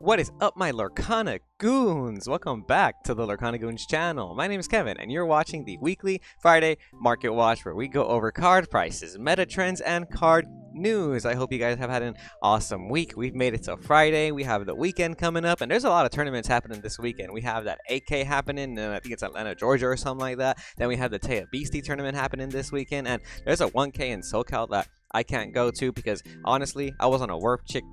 What is up, my Lorcana Goons? Welcome back to the Lorcana Goons channel. My name is Kevin, and you're watching the weekly Friday Market Watch, where we go over card prices, meta trends, and card news. I hope you guys have had an awesome week. We've made it to Friday. We have the weekend coming up, and there's a lot of tournaments happening this weekend. We have that AK happening, and I think it's Atlanta, Georgia, or something like that. Then we have the Taya Beastie tournament happening this weekend, and there's a 1K in SoCal that I can't go to because honestly I was on a work trip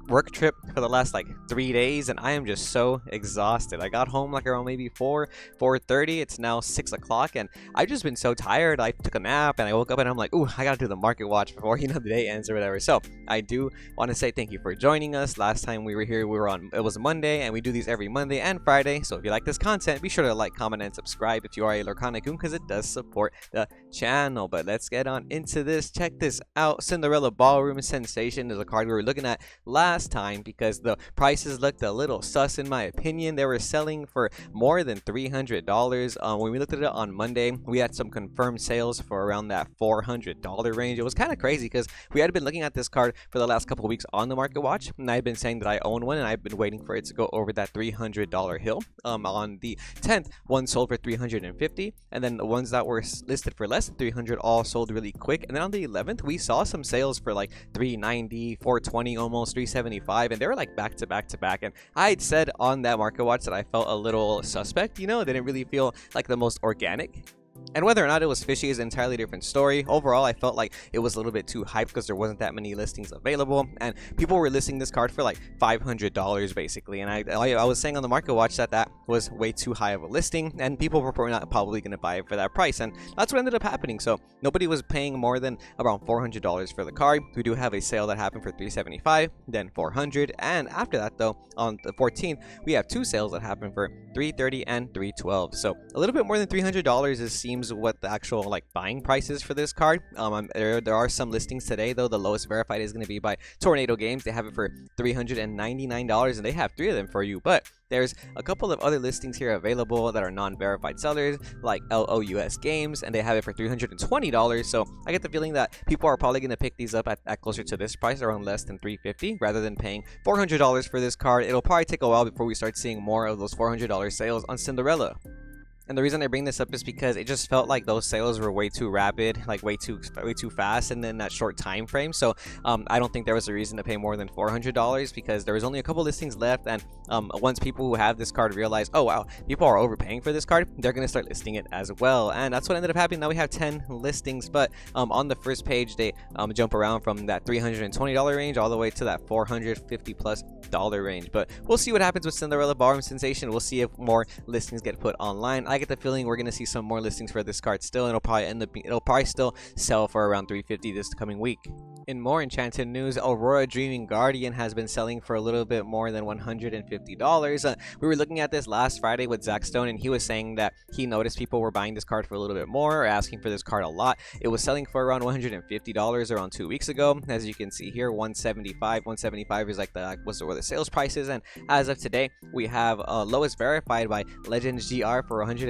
for the last like 3 days, and I am just so exhausted. I got home like around maybe 4:30. It's now 6 o'clock, and I've just been so tired. I took a nap and I woke up and I'm like, ooh, I gotta do the market watch before the day ends or whatever. So I do want to say thank you for joining us. Last time we were here, it was Monday, and we do these every Monday and Friday. So if you like this content, be sure to like, comment, and subscribe if you are a Lorcana Goon, because it does support the channel. But let's get on into this. Check this out. Cinderella Ballroom Sensation is a card we were looking at last time because the prices looked a little sus in my opinion. They were selling for more than $300. When we looked at it on Monday, we had some confirmed sales for around that $400 range. It was kind of crazy because we had been looking at this card for the last couple of weeks on the Market Watch, and I've been saying that I own one, and I've been waiting for it to go over that $300 hill. On the 10th, one sold for $350, and then the ones that were listed for less than $300 all sold really quick. And then on the 11th, we saw some sales for like $390, $420, almost $375, and they were like back to back to back. And I'd said on that Market Watch that I felt a little suspect, they didn't really feel like the most organic. And whether or not it was fishy is an entirely different story. Overall, I felt like it was a little bit too hyped because there wasn't that many listings available, and people were listing this card for like $500 basically. And I was saying on the Market Watch that was way too high of a listing, and people were not probably going to buy it for that price, and that's what ended up happening. So nobody was paying more than around $400 for the card. We do have a sale that happened for $375, then $400, and after that though, on the 14th, we have two sales that happened for $330 and $312. So a little bit more than $300 seems what the actual like buying price is for this card. There are some listings today though. The lowest verified is going to be by Tornado Games. They have it for $399, and they have 3 of them for you. But there's a couple of other listings here available that are non-verified sellers, like LOUS Games, and they have it for $320. So I get the feeling that people are probably going to pick these up at closer to this price, around less than $350, rather than paying $400 for this card. It'll probably take a while before we start seeing more of those $400 sales on Cinderella. And the reason I bring this up is because it just felt like those sales were way too rapid, like way too fast, and in that short time frame. So I don't think there was a reason to pay more than $400 because there was only a couple listings left. And once people who have this card realize, oh wow, people are overpaying for this card, they're gonna start listing it as well. And that's what ended up happening. Now we have 10 listings, but on the first page they jump around from that $320 range all the way to that $450+ range. But we'll see what happens with Cinderella Ballroom Sensation. We'll see if more listings get put online. I get the feeling we're gonna see some more listings for this card still, and it'll probably still sell for around $350 this coming week. In more Enchanted news, Aurora Dreaming Guardian has been selling for a little bit more than $150. We were looking at this last Friday with Zach Stone, and he was saying that he noticed people were buying this card for a little bit more, or asking for this card a lot. It was selling for around $150 around 2 weeks ago. As you can see here, $175 is like where the sales price is. And as of today, we have lowest verified by Legends GR for $190,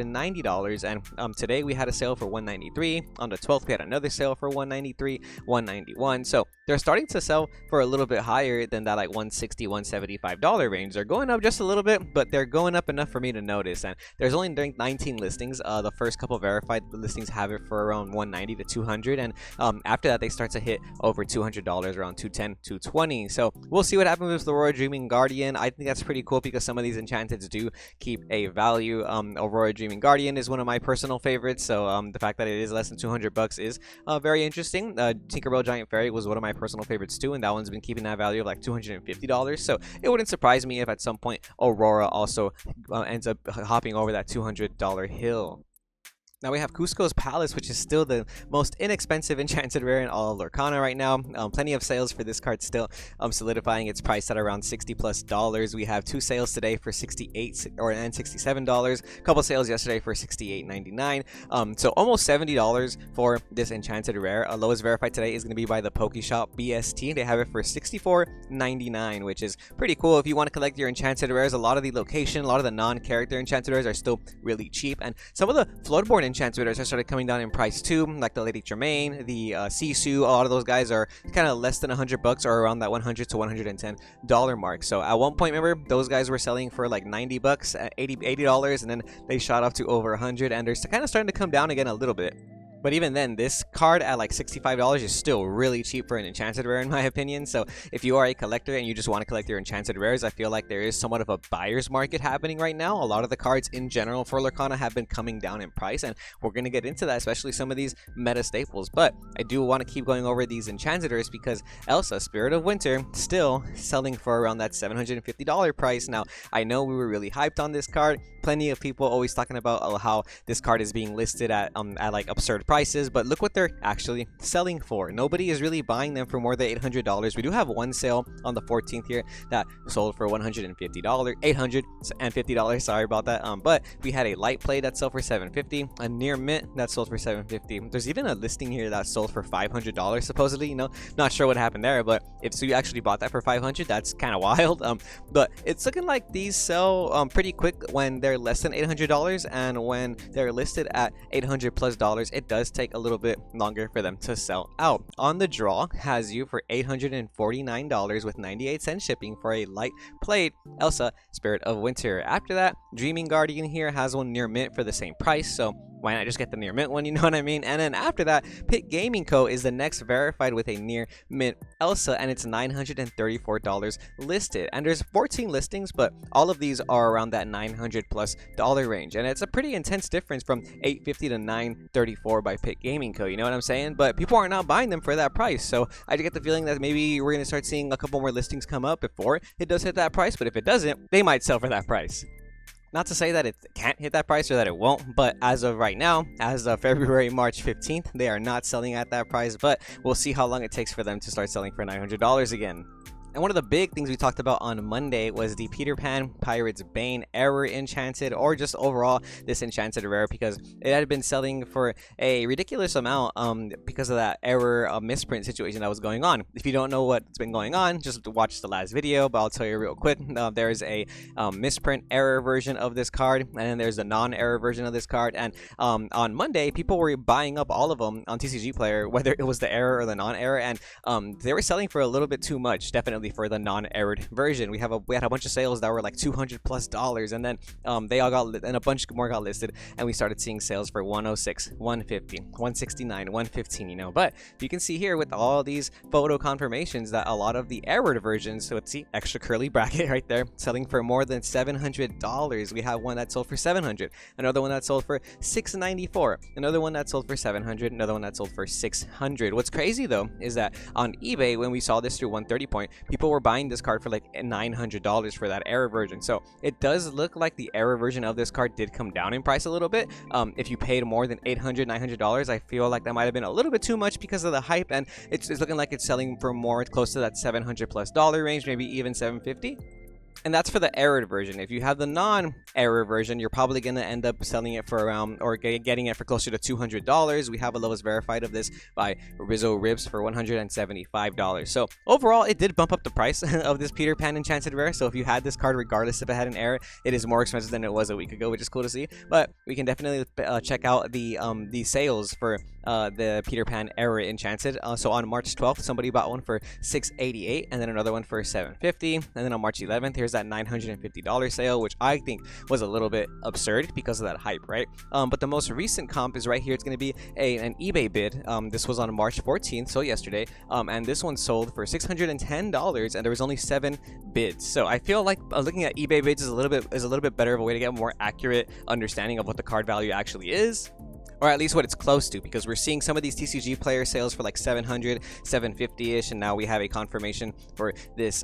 and today we had a sale for $193. On the 12th, we had another sale for $193, $191. So they're starting to sell for a little bit higher than that, like $160, $175 range. They're going up just a little bit, but they're going up enough for me to notice. And there's only 19 listings. The first couple verified listings have it for around $190 to $200, and after that they start to hit over $200, around $210, $220. So we'll see what happens with the Aurora Dreaming Guardian. I think that's pretty cool because some of these enchanteds do keep a value. Aurora Dreaming Guardian is one of my personal favorites, so the fact that it is less than $200 is very interesting. Tinkerbell Giant Fairy was one of my personal favorites too, and that one's been keeping that value of like $250. So it wouldn't surprise me if at some point Aurora also ends up hopping over that $200 hill. Now we have Cusco's Palace, which is still the most inexpensive enchanted rare in all of Lorcana right now. Plenty of sales for this card still, solidifying its price at around $60+. We have 2 sales today for $68 and $67. A couple sales yesterday for $68.99. So almost $70 for this enchanted rare. Lowest verified today is going to be by the Pokeshop BST. They have it for $64.99, which is pretty cool. If you want to collect your enchanted rares, a lot of the non-character enchanted rares are still really cheap, and some of the floatborn enchanted rares have started coming down in price too, like the Lady Tremaine, the Sisu. A lot of those guys are kind of less than $100 or around that $100 to $110 mark. So at one point, remember, those guys were selling for like $90, $80, and then they shot up to over $100, and they're kind of starting to come down again a little bit. But even then, this card at like $65 is still really cheap for an enchanted rare in my opinion. So if you are a collector and you just want to collect your enchanted rares, I feel like there is somewhat of a buyer's market happening right now. A lot of the cards in general for Lorcana have been coming down in price, and we're going to get into that, especially some of these meta staples. But I do want to keep going over these enchanted rares because Elsa, Spirit of Winter, still selling for around that $750 price. Now, I know we were really hyped on this card. Plenty of people always talking about how this card is being listed at like absurd prices, but look what they're actually selling for. Nobody is really buying them for more than $800. We do have one sale on the 14th here that sold for $850, sorry about that. But we had a light play that sold for $750, a near mint that sold for $750. There's even a listing here that sold for $500 supposedly. Not sure what happened there, but if you actually bought that for $500, that's kind of wild. But it's looking like these sell pretty quick when they're less than $800, and when they're listed at $800+, it does take a little bit longer for them to sell out. On the draw has you for $849 with 98 cents shipping for a light plate Elsa, Spirit of Winter. After that, Dreaming Guardian here has one near mint for the same price, so why not just get the near mint one, you know what I mean? And then after that, Pit Gaming Co. is the next verified with a near mint Elsa, and it's $934 listed. And there's 14 listings, but all of these are around that $900+ range. And it's a pretty intense difference from $850 to $934 by Pit Gaming Co. You know what I'm saying? But people are not buying them for that price. So I get the feeling that maybe we're going to start seeing a couple more listings come up before it does hit that price. But if it doesn't, they might sell for that price. Not to say that it can't hit that price or that it won't, but as of right now, as of February, March 15th, they are not selling at that price, but we'll see how long it takes for them to start selling for $900 again. And one of the big things we talked about on Monday was the Peter Pan Pirates Bane Error Enchanted, or just overall this enchanted rare, because it had been selling for a ridiculous amount because of that error misprint situation that was going on. If you don't know what's been going on, just watch the last video, but I'll tell you real quick. There's a misprint error version of this card, and then there's a non-error version of this card, and on Monday, people were buying up all of them on TCG Player, whether it was the error or the non-error, and they were selling for a little bit too much, definitely for the non-errored version. We had a bunch of sales that were like $200+, and then they all got and a bunch more got listed, and we started seeing sales for $106, $150, $169, $115. But you can see here with all these photo confirmations that a lot of the errored versions, so let's see, extra curly bracket right there, selling for more than $700. We have one that sold for $700, another one that sold for $694, another one that sold for $700, another one that sold for $600. What's crazy though is that on eBay, when we saw this through 130 point, people were buying this card for like $900 for that error version. So it does look like the error version of this card did come down in price a little bit. If you paid more than $800, $900, I feel like that might have been a little bit too much because of the hype, and it's looking like it's selling for more close to that $700+ range, maybe even $750. And that's for the errored version. If you have the non-error version, you're probably going to end up selling it for around, or getting it for closer to $200. We have a lowest verified of this by Rizzo Ribs for $175. So overall, it did bump up the price of this Peter Pan Enchanted Rare. So if you had this card, regardless if it had an error, it is more expensive than it was a week ago, which is cool to see. But we can definitely check out the sales for the Peter Pan Error Enchanted. So on March 12th, somebody bought one for $688, and then another one for $750. And then on March 11th, here's that $950 sale, which I think was a little bit absurd because of that hype, right? But the most recent comp is right here. It's going to be an eBay bid. This was on March 14th, so yesterday, and this one sold for $610, and there was only 7 bids. So I feel like looking at eBay bids is a little bit better of a way to get a more accurate understanding of what the card value actually is, or at least what it's close to, because we're seeing some of these TCG player sales for like $700, $750-ish, and now we have a confirmation for this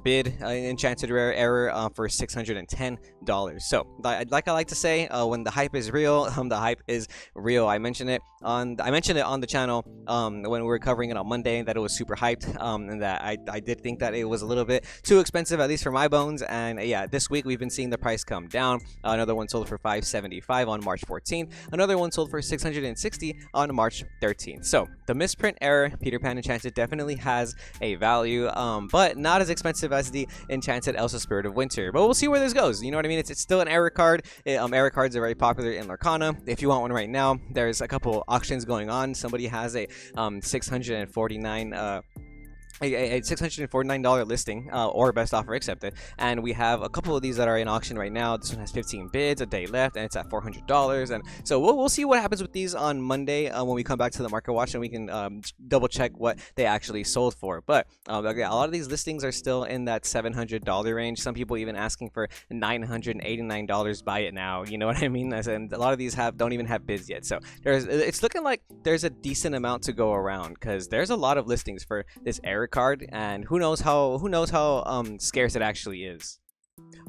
bid Enchanted Rare Error for $610. So like I like to say, when the hype is real, the hype is real. I mentioned it on the channel when we were covering it on Monday, that it was super hyped, and that I did think that it was a little bit too expensive, at least for my bones. And yeah, this week we've been seeing the price come down. Another one sold for $575 on March 14th. Another one one sold for 660 on March 13th. So the misprint error Peter Pan Enchanted definitely has a value, but not as expensive as the Enchanted Elsa Spirit of Winter. But we'll see where this goes. You know what I mean? It's still an error card. Error cards are very popular in Lorcana. If you want one right now, there's a couple auctions going on. Somebody has a $649 listing or best offer accepted, and we have a couple of these that are in auction right now. This one has 15 bids, a day left, and it's at $400. And so we'll see what happens with these on Monday when we come back to the market watch, and we can double check what they actually sold for. But yeah, a lot of these listings are still in that $700 range. Some people even asking for $989. Buy it now, you know what I mean? And a lot of these don't even have bids yet. So it's looking like there's a decent amount to go around, because there's a lot of listings for this error card, and who knows how scarce it actually is.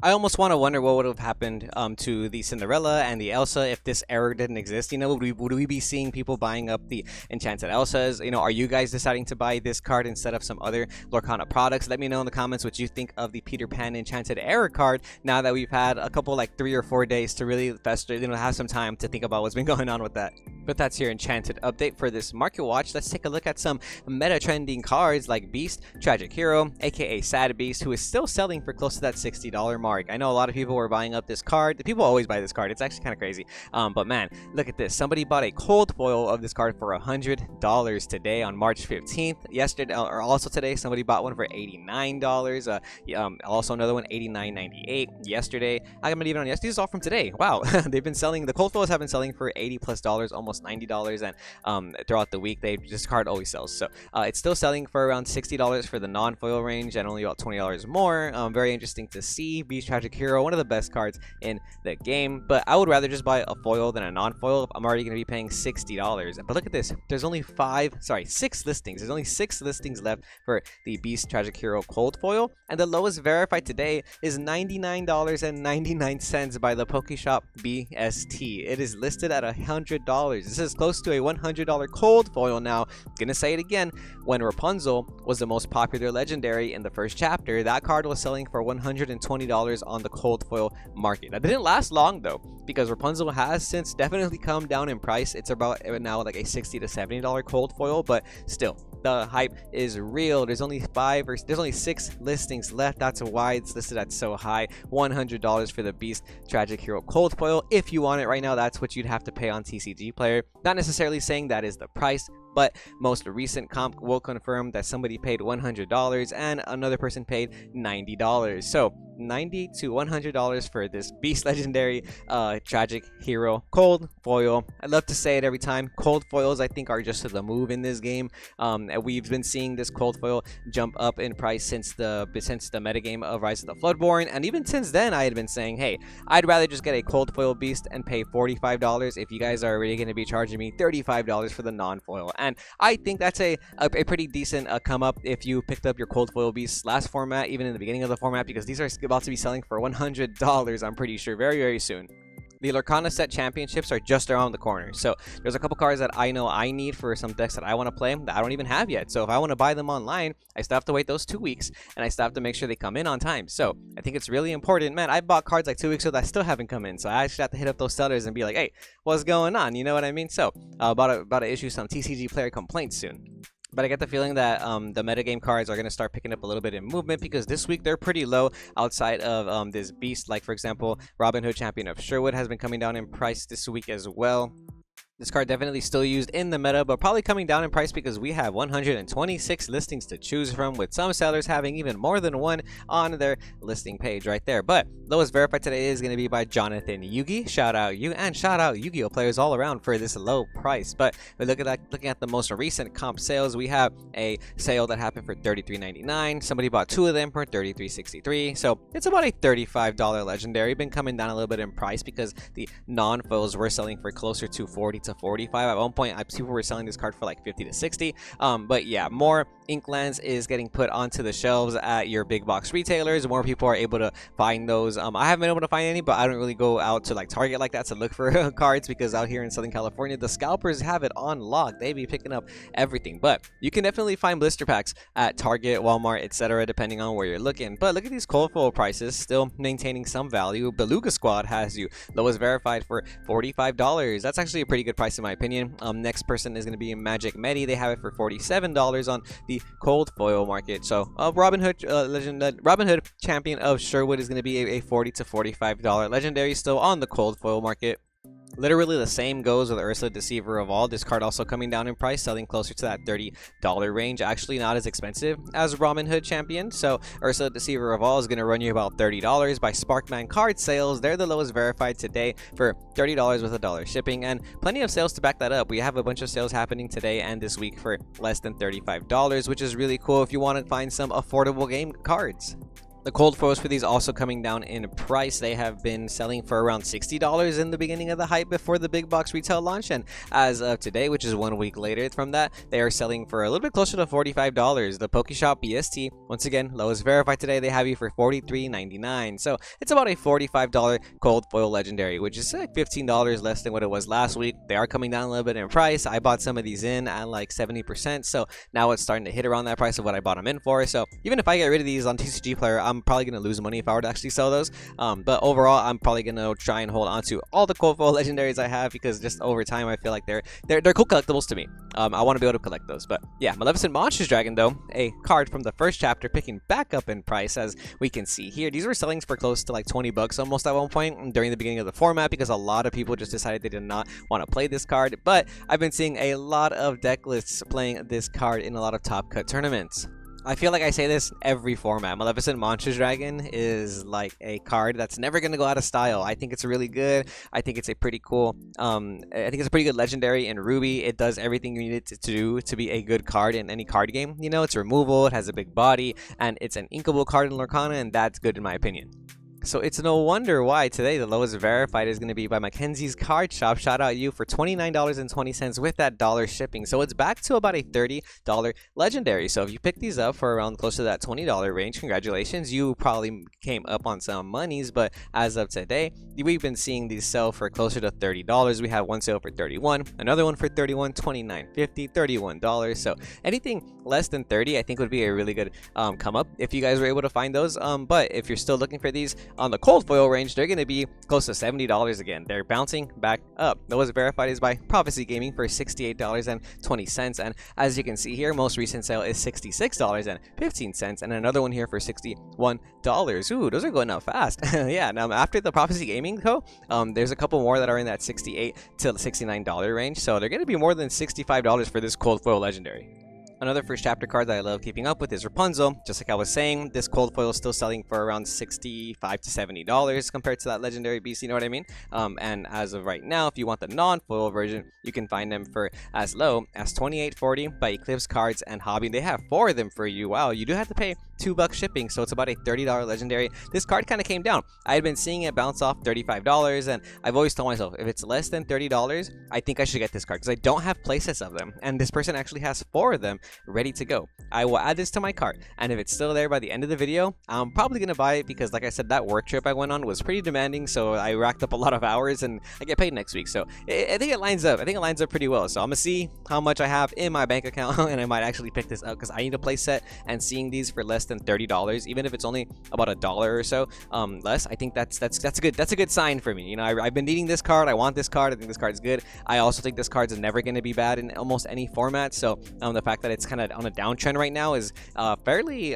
I almost want to wonder what would have happened to the Cinderella and the Elsa if this error didn't exist. You know, would we be seeing people buying up the Enchanted Elsas? You know, are you guys deciding to buy this card instead of some other Lorcana products? Let me know in the comments what you think of the Peter Pan Enchanted error card now that we've had a couple, like 3 or 4 days to really have some time to think about what's been going on with that. But that's your Enchanted update for this market watch. Let's take a look at some meta trending cards like Beast, Tragic Hero, aka Sad Beast, who is still selling for close to that $60 mark. I know a lot of people were buying up this card. People always buy this card. It's actually kind of crazy. But man, look at this. Somebody bought a cold foil of this card for $100 today on March 15th. Yesterday, or also today, somebody bought one for $89. Also another one, $89.98. Yesterday, I'm not even on yesterday. These are all from today. Wow, they've been selling. The cold foils have been selling for $80+, almost $90, and throughout the week, this card always sells. So it's still selling for around $60 for the non-foil range, and only about $20 more. Very interesting to see. Beast, Tragic Hero, one of the best cards in the game, but I would rather just buy a foil than a non-foil. I'm already going to be paying $60. But look at this. There's only 6 listings. There's only 6 listings left for the Beast, Tragic Hero cold foil, and the lowest verified today is $99.99 by the Pokeshop BST. It is listed at $100. This is close to a $100 cold foil now. Gonna say it again. When Rapunzel was the most popular legendary in the first chapter, that card was selling for $120 on the cold foil market. That didn't last long though, because Rapunzel has since definitely come down in price. It's about now like a $60 to $70 cold foil, but still, the hype is real. There's only 6 listings left. That's why it's listed at so high. $100 for the Beast, Tragic Hero cold foil. If you want it right now, that's what you'd have to pay on TCG Player. Not necessarily saying that is the price, but most recent comp will confirm that somebody paid $100 and another person paid $90. So $90 to $100 for this Beast Legendary Tragic Hero cold foil. I love to say it every time. Cold foils, I think, are just the move in this game. We've been seeing this cold foil jump up in price since the metagame of Rise of the Floodborn, and even since then, I had been saying, hey, I'd rather just get a cold foil Beast and pay $45 if you guys are already going to be charging me $35 for the non-foil. And I think that's a pretty decent come up if you picked up your cold foil Beasts last format, even in the beginning of the format, because these are about to be selling for $100, I'm pretty sure, very, very soon. The Lorcana set championships are just around the corner, so there's a couple cards that I know I need for some decks that I want to play that I don't even have yet. So if I want to buy them online, I still have to wait those 2 weeks, and I still have to make sure they come in on time. So I think it's really important. Man, I bought cards like 2 weeks ago that still haven't come in, so I actually have to hit up those sellers and be like, hey, what's going on? You know what I mean? So about to issue some TCG Player complaints soon. But I get the feeling that the metagame cards are going to start picking up a little bit in movement, because this week they're pretty low outside of this Beast. Like, for example, Robin Hood, Champion of Sherwood, has been coming down in price this week as well. This card definitely still used in the meta, but probably coming down in price because we have 126 listings to choose from, with some sellers having even more than one on their listing page right there. But lowest verified today is going to be by Jonathan Yugi. Shout out you, and shout out Yu-Gi-Oh players all around for this low price. But looking at the most recent comp sales, we have a sale that happened for $33.99. Somebody bought 2 of them for $33.63. So it's about a $35 legendary. Been coming down a little bit in price because the non-foils were selling for closer to $42 to 45. At one point, people were selling this card for like 50 to 60. But yeah, more Inklands is getting put onto the shelves at your big box retailers. More people are able to find those. I haven't been able to find any, but I don't really go out to like Target like that to look for cards, because out here in Southern California, the scalpers have it on lock. They be picking up everything. But you can definitely find blister packs at Target, Walmart, etc., depending on where you're looking. But look at these cold foil prices, still maintaining some value. Beluga Squad has you lowest verified for $45. That's actually a pretty good price in my opinion. Next person is going to be Magic Medi. They have it for $47 on the cold foil market. So Robin Hood Robin Hood Champion of Sherwood is going to be a $40 to $45 legendary, still on the cold foil market. Literally the same goes with Ursa Deceiver of All. This card also coming down in price, selling closer to that $30 range. Actually not as expensive as Robin Hood Champion. So Ursa Deceiver of All is going to run you about $30. By Sparkman Card Sales, they're the lowest verified today for $30 with $1 shipping, and plenty of sales to back that up. We have a bunch of sales happening today and this week for less than $35, which is really cool if you want to find some affordable game cards. The cold foils for these also coming down in price. They have been selling for around $60 in the beginning of the hype before the big box retail launch, and as of today, which is 1 week later from that, they are selling for a little bit closer to $45. The Pokeshop BST, once again, lowest verified today, they have you for $43.99. So it's about a $45 cold foil legendary, which is like $15 less than what it was last week. They are coming down a little bit in price. I bought some of these in at like 70%, so now it's starting to hit around that price of what I bought them in for. So even if I get rid of these on TCG Player, I'm probably going to lose money if I were to actually sell those. But overall, I'm probably going to try and hold on to all the cold foil legendaries I have, because just over time, I feel like they're cool collectibles to me. I want to be able to collect those. But yeah, Maleficent Monsters Dragon, though, a card from the first chapter, picking back up in price, as we can see here. These were selling for close to like $20 almost at one point during the beginning of the format, because a lot of people just decided they did not want to play this card. But I've been seeing a lot of deck lists playing this card in a lot of top cut tournaments. I feel like I say this every format. Maleficent Monsters Dragon is like a card that's never going to go out of style. I think it's really good. I think it's a pretty cool, I think it's a pretty good legendary in Ruby. It does everything you need it to do to be a good card in any card game. You know, it's removal, it has a big body, and it's an inkable card in Lorcana, and that's good in my opinion. So it's no wonder why today the lowest verified is going to be by Mackenzie's Card Shop. Shout out you for $29.20 with that dollar shipping. So it's back to about a $30 legendary. So if you pick these up for around close to that $20 range, congratulations. You probably came up on some monies, but as of today, we've been seeing these sell for closer to $30. We have one sale for $31, another one for $31, $29.50, $31. So anything less than $30, I think would be a really good come up if you guys were able to find those. But if you're still looking for these, on the cold foil range, they're going to be close to $70 again. They're bouncing back up. The lowest verified is by Prophecy Gaming for $68.20. And as you can see here, most recent sale is $66.15. And another one here for $61. Ooh, those are going up fast. Yeah, now after the Prophecy Gaming Co, there's a couple more that are in that $68 to $69 range. So they're going to be more than $65 for this cold foil legendary. Another first chapter card that I love keeping up with is Rapunzel. Just like I was saying, this cold foil is still selling for around $65 to $70 compared to that legendary beast, you know what I mean? And as of right now, if you want the non-foil version, you can find them for as low as $28.40 by Eclipse Cards and Hobby. They have 4 of them for you. Wow, you do have to pay $2 shipping, so it's about a $30 legendary. This card kind of came down. I had been seeing it bounce off $35, and I've always told myself, if it's less than $30, I think I should get this card, because I don't have playsets of them, and this person actually has 4 of them ready to go. I will add this to my cart, and if it's still there by the end of the video, I'm probably going to buy it, because like I said, that work trip I went on was pretty demanding, so I racked up a lot of hours, and I get paid next week, so I think it lines up. I think it lines up pretty well, so I'm going to see how much I have in my bank account, and I might actually pick this up, because I need a playset, and seeing these for less than $30, even if it's only about $1 or so less, I think that's a good sign for me. You know, I've been needing this card. I want this card. I think this card is good. I also think this card's never going to be bad in almost any format, so the fact that it's kind of on a downtrend right now is fairly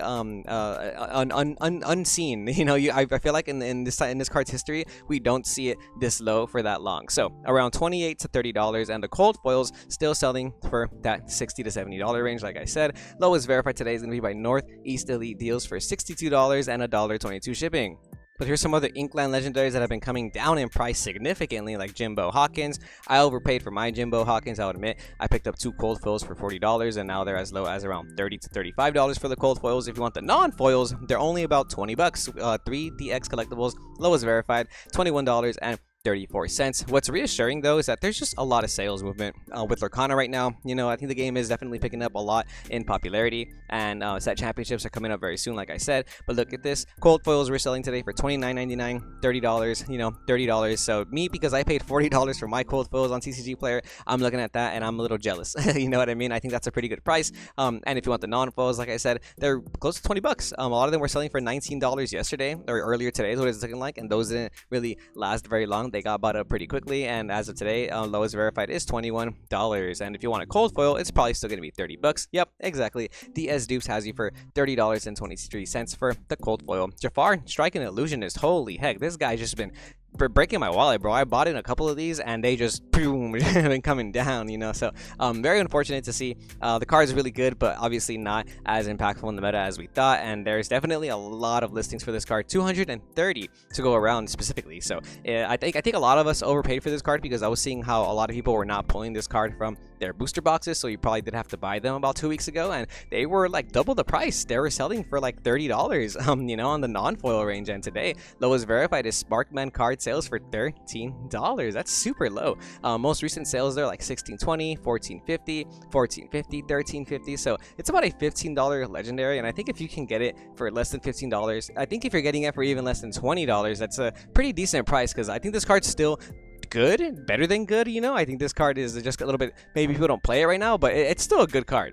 unseen. You know, I feel like in this card's history, we don't see it this low for that long. So around $28 to $30, and the cold foils still selling for that $60 to $70 range. Like I said, lowest verified today is going to be by Northeast Elite Deals for $62 and $1.22 shipping. But here's some other Inkland legendaries that have been coming down in price significantly, like Jimbo Hawkins. I overpaid for my Jimbo Hawkins, I'll admit. I picked up 2 cold foils for $40, and now they're as low as around $30 to $35 for the cold foils. If you want the non-foils, they're only about $20. 3 DX collectibles, lowest verified, $21 and 34 cents. What's reassuring though is that there's just a lot of sales movement with Lorcana right now. I think the game is definitely picking up a lot in popularity, and set championships are coming up very soon, like I said. But look at this, cold foils we're selling today for $29.99, $30, $30. So me, because I paid $40 for my cold foils on TCG Player, I'm looking at that and I'm a little jealous. You know what I mean? I think that's a pretty good price. And if you want the non-foils, like I said, they're close to 20 bucks. A lot of them were selling for $19 yesterday, or earlier today is what it's looking like, and those didn't really last very long. They got bought up pretty quickly, and as of today, lowest verified is $21. And if you want a cold foil, it's probably still going to be 30 bucks. Yep, exactly. The S Dupes has you for $30.23 for the cold foil. Jafar, Striking Illusionist. Holy heck, this guy's just been breaking my wallet, bro. I bought in a couple of these and they just boom been coming down, so very unfortunate to see. The card is really good, but obviously not as impactful in the meta as we thought, and there's definitely a lot of listings for this card, 230 to go around specifically. So I think a lot of us overpaid for this card, because I was seeing how a lot of people were not pulling this card from their booster boxes, so you probably did have to buy them about 2 weeks ago, and they were like double the price. They were selling for like $30 on the non-foil range, and today lowest verified is Sparkman card sales for $13. That's super low. Most recent sales there like $16.20, $14.50, $14.50, $13.50. So it's about a $15 legendary, and I think if you can get it for less than $15, I think if you're getting it for even less than $20, that's a pretty decent price, because I think this card's still good, better than good. I think this card is just a little bit, maybe people don't play it right now, but it's still a good card.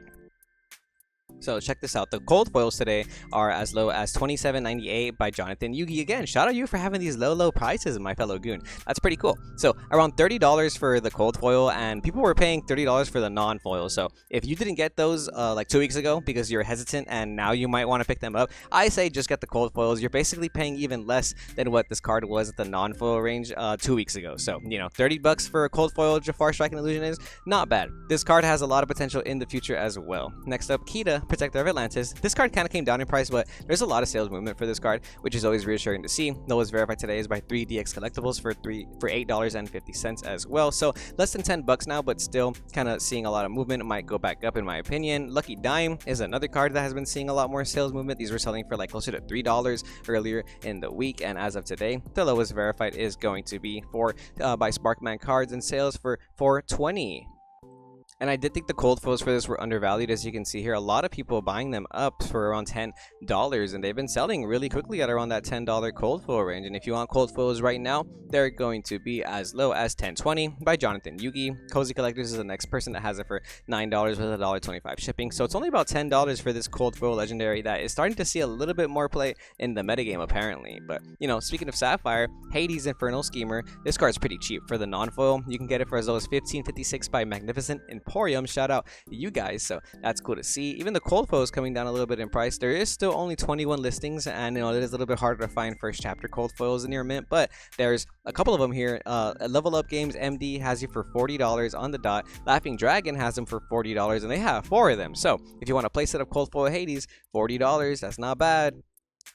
So check this out. The cold foils today are as low as $27.98 by Jonathan Yugi. Again, shout out you for having these low prices, my fellow goon. That's pretty cool. So around $30 for the cold foil, and people were paying $30 for the non-foil. So if you didn't get those like 2 weeks ago because you're hesitant and now you might want to pick them up, I say just get the cold foils. You're basically paying even less than what this card was at the non-foil range 2 weeks ago. So 30 bucks for a cold foil Jafar Striking Illusion is not bad. This card has a lot of potential in the future as well. Next up, Kita, Protector of Atlantis. This card kind of came down in price, but there's a lot of sales movement for this card, which is always reassuring to see. Lowest verified today is by 3DX Collectibles for $8.50 as well. So less than 10 bucks now, but still kind of seeing a lot of movement. It might go back up in my opinion. Lucky Dime is another card that has been seeing a lot more sales movement. These were selling for like closer to $3 earlier in the week, and as of today, the lowest verified is going to be by Sparkman cards and sales for $4.20. And I did think the cold foils for this were undervalued. As you can see here, a lot of people buying them up for around $10, and they've been selling really quickly at around that $10 cold foil range. And if you want cold foils right now, they're going to be as low as $10.20 by Jonathan Yugi. Cozy Collectors is the next person that has it for $9 with $1.25 shipping. So it's only about $10 for this cold foil legendary that is starting to see a little bit more play in the metagame apparently. But speaking of Sapphire, Hades Infernal Schemer, this card's pretty cheap for the non-foil. You can get it for as low as $15.56 by Magnificent Emporium. Shout out you guys, so that's cool to see. Even the cold foil is coming down a little bit in price. There is still only 21 listings, and it is a little bit harder to find first chapter cold foils in your mint, but there's a couple of them here. Level Up Games MD has you for $40 on the dot. Laughing Dragon has them for $40, and they have 4 of them. So if you want a play set of cold foil Hades, $40, that's not bad.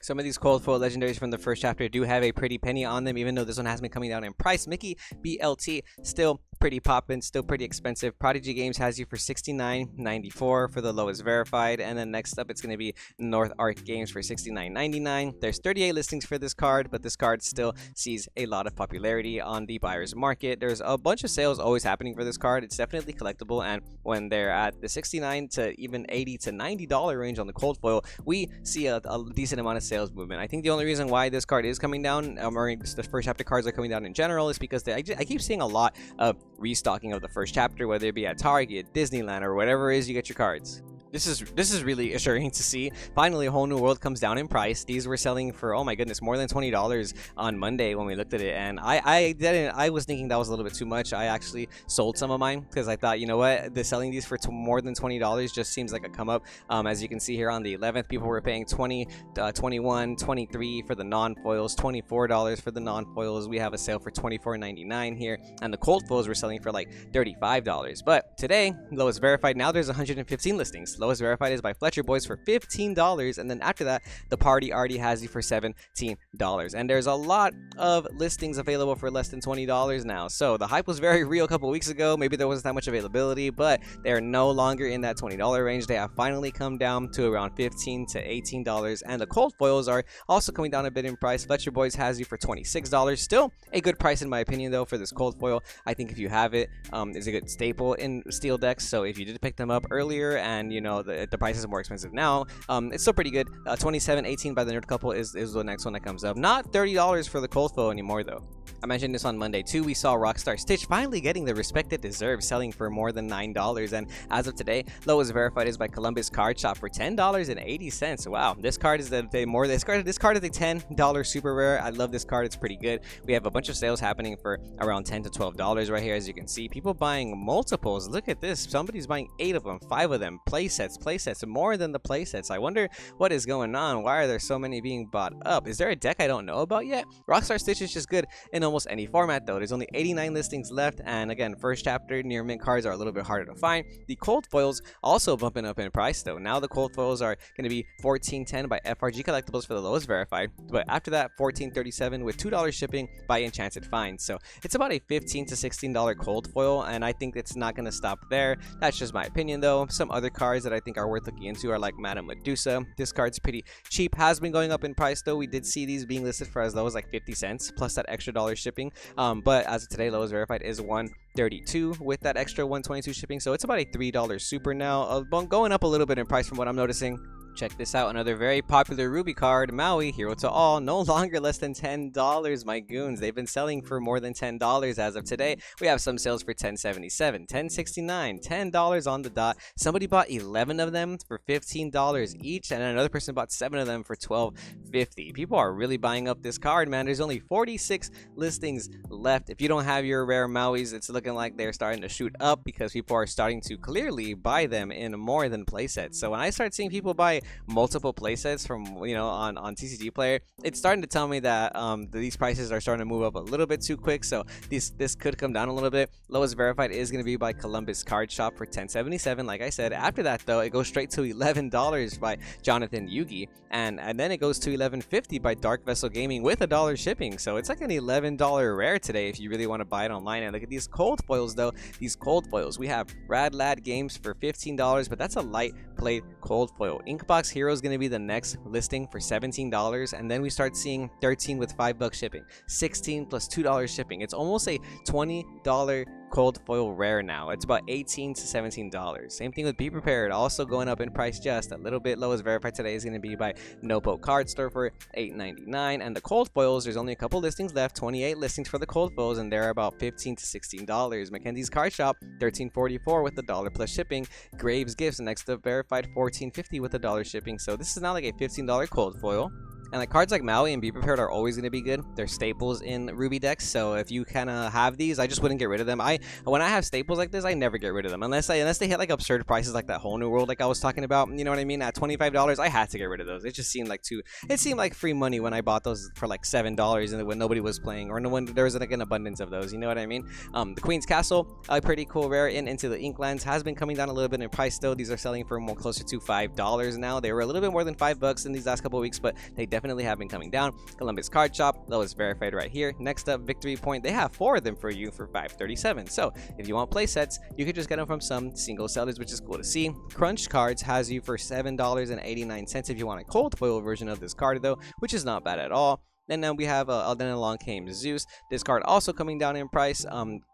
Some of these cold foil legendaries from the first chapter do have a pretty penny on them, even though this one has been coming down in price. Mickey BLT still pretty poppin', still pretty expensive. Prodigy Games has you for $69.94 for the lowest verified, and then next up it's going to be North Arc Games for $69.99. There's 38 listings for this card, but this card still sees a lot of popularity on the buyer's market. There's a bunch of sales always happening for this card. It's definitely collectible, and when they're at the $69 to even $80 to $90 range on the cold foil, we see a decent amount of sales movement. I think the only reason why this card is coming down, or the first chapter cards are coming down in general, is because I keep seeing a lot of restocking of the first chapter, whether it be at Target, Disneyland, or whatever it is you get your cards. This is really assuring to see. Finally, a Whole New World comes down in price. These were selling for, oh my goodness, more than $20 on Monday when we looked at it, and I was thinking that was a little bit too much. I actually sold some of mine because I thought, you know what, selling these for more than $20 just seems like a come up. As you can see here on the 11th, people were paying $20, $21, $23 for the non-foils, $24 for the non-foils. We have a sale for $24.99 here, and the cold foils were selling for like $35. But today, lowest verified, now there's 115 listings. Lowest verified is by Fletcher Boys for $15, and then after that, the party already has you for $17. And there's a lot of listings available for less than $20 now. So the hype was very real a couple weeks ago. Maybe there wasn't that much availability, but they're no longer in that $20 range. They have finally come down to around $15 to $18, and the cold foils are also coming down a bit in price. Fletcher Boys has you for $26. Still a good price in my opinion though for this cold foil. I think if you have it, it's a good staple in steel decks. So if you did pick them up earlier and you know the price is more expensive now, it's still pretty good. 27.18 by the Nerd Couple is the next one that comes up. Not $30 for the cold foil anymore though. I mentioned this on Monday too. We saw Rockstar Stitch finally getting the respect it deserves, selling for more than $9. And as of today, lowest verified is by Columbus Card Shop for $10.80. Wow, this card is this card is a $10 super rare. I love this card. It's pretty good. We have a bunch of sales happening for around $10 to $12 right here, as you can see. People buying multiples. Look at this. Somebody's buying 8 of them, 5 of them. Playsets, more than the playsets. I wonder what is going on. Why are there so many being bought up? Is there a deck I don't know about yet? Rockstar Stitch is just good in almost any format though. There's only 89 listings left, and again, first chapter near mint cards are a little bit harder to find. The cold foils also bumping up in price though. Now the cold foils are going to be $14.10 by FRG Collectibles for the lowest verified, but after that $14.37 with $2 shipping by Enchanted Finds. So it's about a $15 to $16 cold foil, and I think it's not going to stop there. That's just my opinion though. Some other cards that I think are worth looking into are like Madame Medusa. This card's pretty cheap, has been going up in price though. We did see these being listed for as low as like 50 cents plus that extra dollar shipping, but as of today, lowest verified is $132 with that extra $122 shipping, so it's about a $3 super now, going up a little bit in price from what I'm noticing. Check this out, another very popular Ruby card, Maui, Hero to All, no longer less than $10, my goons. They've been selling for more than $10 as of today. We have some sales for $10.77, $10.69, $10 on the dot. Somebody bought 11 of them for $15 each, and another person bought 7 of them for $12.50. People are really buying up this card, man. There's only 46 listings left. If you don't have your rare Mauis, it's looking like they're starting to shoot up because people are starting to clearly buy them in more than playsets. So when I start seeing people buy multiple playsets from on TCG Player, it's starting to tell me that these prices are starting to move up a little bit too quick. So this could come down a little bit. Lowest verified is going to be by Columbus Card Shop for $10.77. Like I said, after that though, it goes straight to $11 by Jonathan Yugi, and then it goes to $11.50 by Dark Vessel Gaming with $1 shipping. So it's like an $11 rare today if you really want to buy it online. And look at these cold foils though. These cold foils, we have Rad Lad Games for $15, but that's a light plate cold foil. Inkbox Hero is going to be the next listing for $17, and then we start seeing 13 with $5 shipping, 16 plus $2 shipping. It's almost a $20 cold foil rare now. It's about $18 to $17. Same thing with Be Prepared, also going up in price just a little bit. Lowest verified today is going to be by Nopo Card Store for $8.99. And the cold foils, there's only a couple listings left, 28 listings for the cold foils, and they're about $15 to $16. Mackenzie's Card Shop, $13.44 with $1 plus shipping. Graves Gifts next up verified, $14.50 with $1 shipping. So this is now like a $15 cold foil. And like cards like Maui and Be Prepared are always going to be good. They're staples in Ruby decks, so if you kind of have these, I just wouldn't get rid of them. When I have staples like this, I never get rid of them unless they hit like absurd prices like that Whole New World like I was talking about. You know what I mean? At $25, I had to get rid of those. It just seemed like free money when I bought those for like $7 and when nobody was playing, or when there was like an abundance of those. You know what I mean? The Queen's Castle, a pretty cool rare in Into the Inklands, has been coming down a little bit in price though. These are selling for more closer to $5 now. They were a little bit more than $5 in these last couple of weeks, but they definitely have been coming down. Columbus Card Shop, lowest verified right here. Next up, Victory Point. They have 4 of them for you for $5.37. So if you want play sets, you could just get them from some single sellers, which is cool to see. Crunch Cards has you for $7.89 if you want a cold foil version of this card though, which is not bad at all. And then we have then along came Zeus. This card also coming down in price.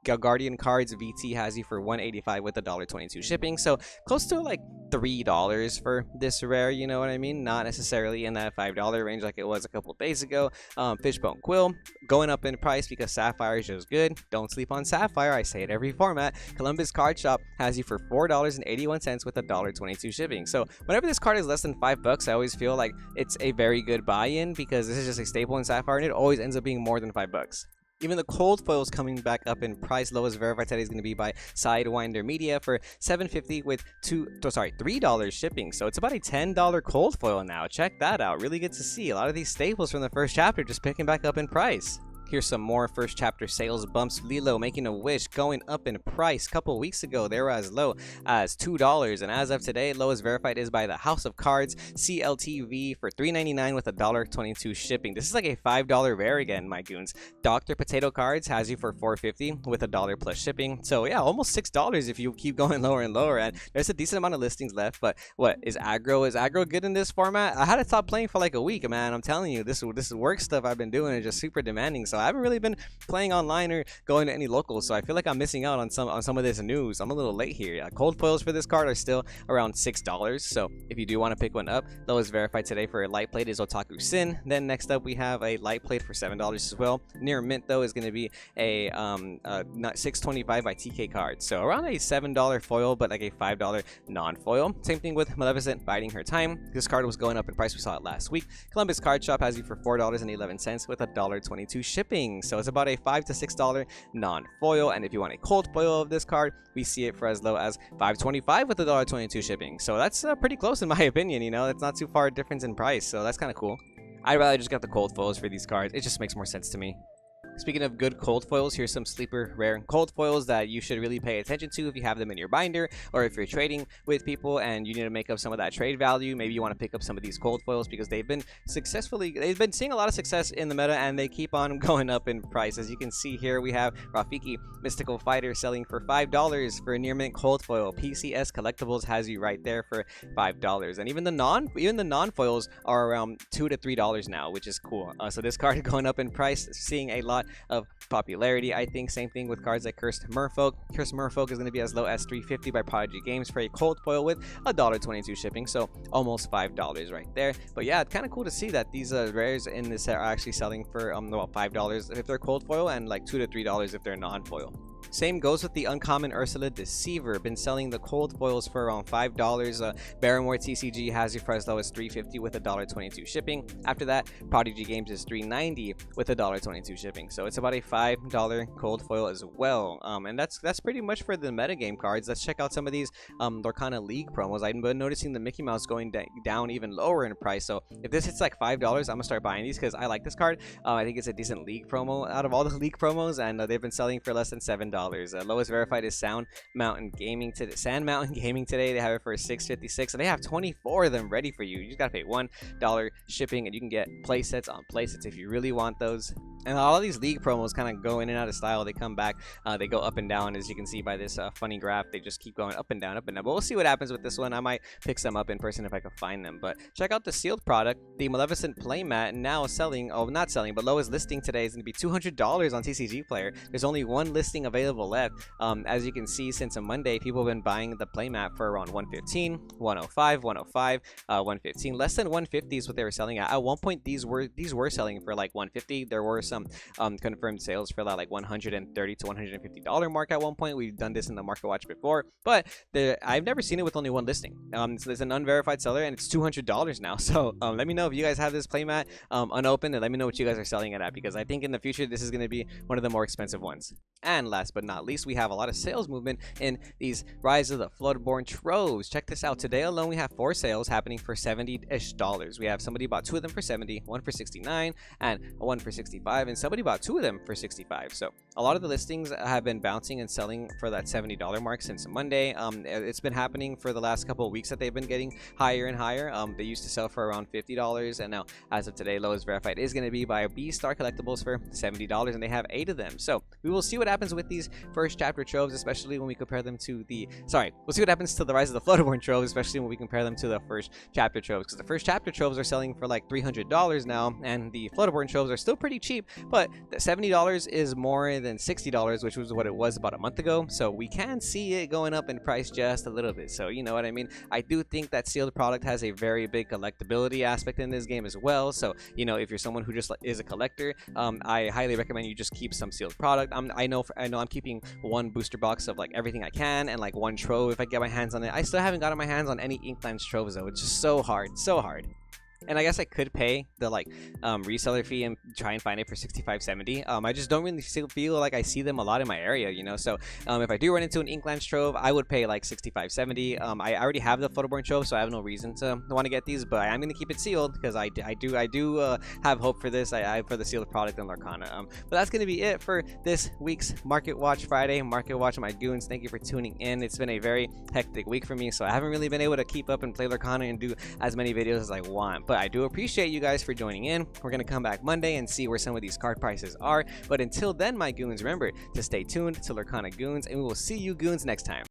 Guardian Cards VT has you for $185 with $1.22 shipping. So close to like $3 for this rare, you know what I mean? Not necessarily in that $5 range like it was a couple days ago. Fishbone Quill going up in price because Sapphire is just good. Don't sleep on Sapphire. I say it every format. Columbus Card Shop has you for $4.81 with $1.22 shipping. So whenever this card is less than $5, I always feel like it's a very good buy-in because this is just a staple in Sapphire and it always ends up being more than $5. Even the cold foils coming back up in price. Lowest verified today is going to be by Sidewinder Media for $7.50 with $3 shipping. So it's about a $10 cold foil now. Check that out. Really good to see. A lot of these staples from the first chapter just picking back up in price. Here's some more first chapter sales bumps. Lilo making a wish, going up in price. Couple weeks ago, they were as low as $2, and as of today, lowest verified is by the House of Cards CLTV for $3.99 with $1.22 shipping. This is like a $5 rare again, my goons. Dr. Potato Cards has you for $4.50 with $1 plus shipping. So yeah, almost $6 if you keep going lower and lower. And there's a decent amount of listings left. But what is aggro? Is aggro good in this format? I had to stop playing for like a week, man. I'm telling you, this work stuff I've been doing is just super demanding. So I haven't really been playing online or going to any locals. So I feel like I'm missing out on some of this news. I'm a little late here. Cold foils for this card are still around $6. So if you do want to pick one up, lowest verified today for a light plate is Otaku Sin. Then next up we have a light plate for $7 as well. Near mint though is going to be a $6.25 by TK card. So around a $7 foil, but like a $5 non-foil. Same thing with Maleficent Biding Her Time. This card was going up in price. We saw it last week. Columbus Card Shop has you for $4.11 with $1.22 shipping. So it's about a $5 to $6 non-foil. And if you want a cold foil of this card, we see it for as low as $5.25 with $1.22 shipping. So that's pretty close in my opinion. You know, it's not too far a difference in price. So that's kind of cool. I'd rather just get the cold foils for these cards. It just makes more sense to me. Speaking of good cold foils, here's some sleeper rare cold foils that you should really pay attention to if you have them in your binder, or if you're trading with people and you need to make up some of that trade value. Maybe you want to pick up some of these cold foils because they've been seeing a lot of success in the meta, and they keep on going up in price. As you can see here, we have Rafiki Mystical Fighter selling for $5 for a near mint cold foil. PCS Collectibles has you right there for $5, and even the non foils are around $2 to $3 now, which is cool. So this card going up in price, seeing a lot of popularity. I think same thing with cards like Cursed Merfolk. Cursed Merfolk is going to be as low as $3.50 by Prodigy Games for a cold foil with $1.22 shipping, so almost $5 right there. But yeah, it's kind of cool to see that these rares in this set are actually selling for about $5 if they're cold foil, and like $2 to $3 if they're non-foil. Same goes with the uncommon Ursa Deceiver. Been selling the cold foils for around $5. Barrymore TCG has you for as low as $3.50 with $1.22 shipping. After that, Prodigy Games is $3.90 with $1.22 shipping. So it's about a $5 cold foil as well. And that's pretty much for the metagame cards. Let's check out some of these Lorcana League promos. I've been noticing the Mickey Mouse going down even lower in price. So if this hits like $5, I'm gonna start buying these because I like this card. I think it's a decent league promo out of all the league promos, and they've been selling for less than $7. Lowest verified is Sand Mountain Gaming today. They have it for $6.56, and they have 24 of them ready for you. You just gotta pay $1 shipping, and you can get playsets on playsets if you really want those. And all of these league promos kind of go in and out of style. They come back, they go up and down, as you can see by this funny graph. They just keep going up and down, up and down. But we'll see what happens with this one. I might pick some up in person if I can find them. But check out the sealed product, the Maleficent Playmat, now selling. Oh, not selling, but lowest listing today is going to be $200 on TCG Player. There's only one listing available left. As you can see, since a Monday, people have been buying the playmat for around $115, $105, $105, $115. Less than $150 is what they were selling at. At one point, these were selling for like $150. There were some confirmed sales for that like $130 to $150 mark at one point. We've done this in the Market Watch before, but I've never seen it with only one listing. So there's an unverified seller, and it's $200 now. So let me know if you guys have this playmat unopened, and let me know what you guys are selling it at, because I think in the future this is going to be one of the more expensive ones. And last but not least, we have a lot of sales movement in these Rise of the Floodborn Troves. Check this out. Today alone, we have 4 sales happening for $70-ish. We have somebody bought 2 of them for $70, 1 for $69, and 1 for $65, and somebody bought 2 of them for $65. So a lot of the listings have been bouncing and selling for that $70 mark since Monday. It's been happening for the last couple of weeks that they've been getting higher and higher. They used to sell for around $50, and now as of today, lowest verified is going to be by B-Star Collectibles for $70, and they have 8 of them. So we will see what happens with these first chapter troves, especially when we compare them to we'll see what happens to the Rise of the Floodborn troves, especially when we compare them to the first chapter troves, because the first chapter troves are selling for like $300 now, and the Floodborn troves are still pretty cheap, but the $70 is more than $60, which was what it was about a month ago. So we can see it going up in price just a little bit. So you know what I mean. I do think that sealed product has a very big collectability aspect in this game as well. So you know, if you're someone who just is a collector, I highly recommend you just keep some sealed product. I know I'm keeping 1 booster box of like everything I can, and like 1 trove if I get my hands on it. I still haven't gotten my hands on any Inklands troves though. It's just so hard. and I guess I could pay the like reseller fee and try and find it for 65.70. I just don't really feel like I see them a lot in my area, you know. So if I do run into an Inklands trove, I would pay like 65.70. I already have the Photoborn trove, so I have no reason to want to get these, but I'm gonna keep it sealed because I do have hope for this. I for the sealed product in Lorcana. But that's gonna be it for this week's Market Watch Friday. Market Watch my goons. Thank you for tuning in. It's been a very hectic week for me, so I haven't really been able to keep up and play Lorcana and do as many videos as I want. But I do appreciate you guys for joining in. We're gonna come back Monday and see where some of these card prices are. But until then, my goons, remember to stay tuned to Lorcana Goons, and we will see you goons next time.